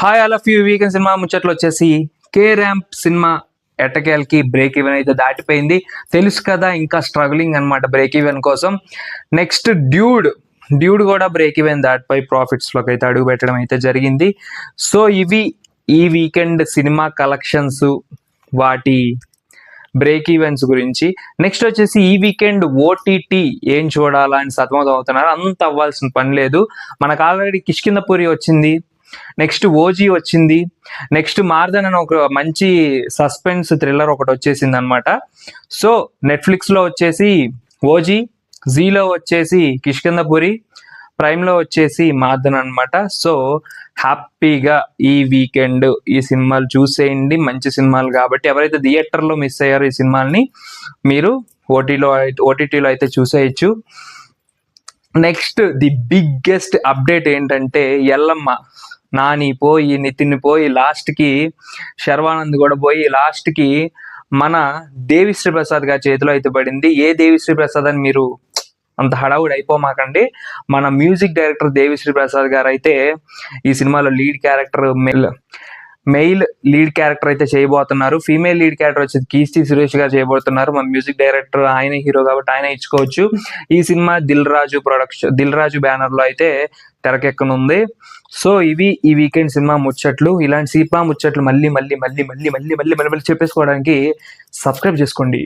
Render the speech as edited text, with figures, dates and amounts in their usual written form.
Hi all of you. Weekend సినిమా ముచ్చట్లు వచ్చేసి కే ర్యాంప్ సినిమా ఎట్టకేలకి బ్రేక్ ఈవెన్ అయితే దాటిపోయింది. తెలుసు కదా, ఇంకా స్ట్రగులింగ్ అనమాట బ్రేక్ ఈవెన్ కోసం. నెక్స్ట్ డ్యూడ్ కూడా బ్రేక్ ఈవెన్ దాటిపోయి ప్రాఫిట్స్ లోకి అయితే అడుగు పెట్టడం అయితే జరిగింది. సో ఇవి ఈ వీకెండ్ సినిమా కలెక్షన్స్, వాటి బ్రేక్ ఈవెంట్స్ గురించి. నెక్స్ట్ వచ్చేసి ఈ వీకెండ్ ఓటీటీ ఏం చూడాలా అని సతమతం అవుతున్నారు. అంత అవ్వాల్సిన పని లేదు. మనకు ఆల్రెడీ కిష్కింధపురి వచ్చింది, నెక్స్ట్ ఓజీ వచ్చింది, నెక్స్ట్ మార్దన్ అని ఒక మంచి సస్పెన్స్ థ్రిల్లర్ ఒకటి వచ్చేసింది అనమాట. సో నెట్ఫ్లిక్స్ లో వచ్చేసి ఓజీ, జీలో వచ్చేసి కిష్కింధపురి, ప్రైమ్ లో వచ్చేసి మార్దన్ అనమాట. సో హ్యాపీగా ఈ వీకెండ్ ఈ సినిమాలు చూసేయండి, మంచి సినిమాలు కాబట్టి. ఎవరైతే థియేటర్లో మిస్ అయ్యారో ఈ సినిమాల్ని మీరు ఓటీటీలో అయితే చూసేయచ్చు. నెక్స్ట్ ది బిగ్గెస్ట్ అప్డేట్ ఏంటంటే, ఎల్లమ్మ నాని పోయి, నితిన్ పోయి, లాస్ట్కి శర్వానంద్ కూడా పోయి, లాస్ట్కి మన దేవిశ్రీ ప్రసాద్ గారి చేతిలో అయితే పడింది. ఏ దేవిశ్రీ ప్రసాద్ అని మీరు అంత హడావుడి అయిపోమాకండి. మన మ్యూజిక్ డైరెక్టర్ దేవిశ్రీ ప్రసాద్ గారు అయితే ఈ సినిమాలో lead character, mail lead character అయితే చేయబోతున్నారు. ఫీమేల్ లీడ్ క్యారెక్టర్ వచ్చేసి కీర్తి సురేష్ గారు చేయబోతున్నారు. మన మ్యూజిక్ డైరెక్టర్ ఆయన హీరో కాబట్టి ఆయన ఇచ్చుకోవచ్చు. ఈ సినిమా దిల్ రాజు బ్యానర్ లో అయితే తెరకెక్కనుంది. సో ఇవి ఈ వీకెండ్ సినిమా ముచ్చట్లు. ఇలాంటి సినిమా ముచ్చట్లు మళ్ళీ చెప్పేసుకోవడానికి సబ్స్క్రైబ్ చేసుకోండి.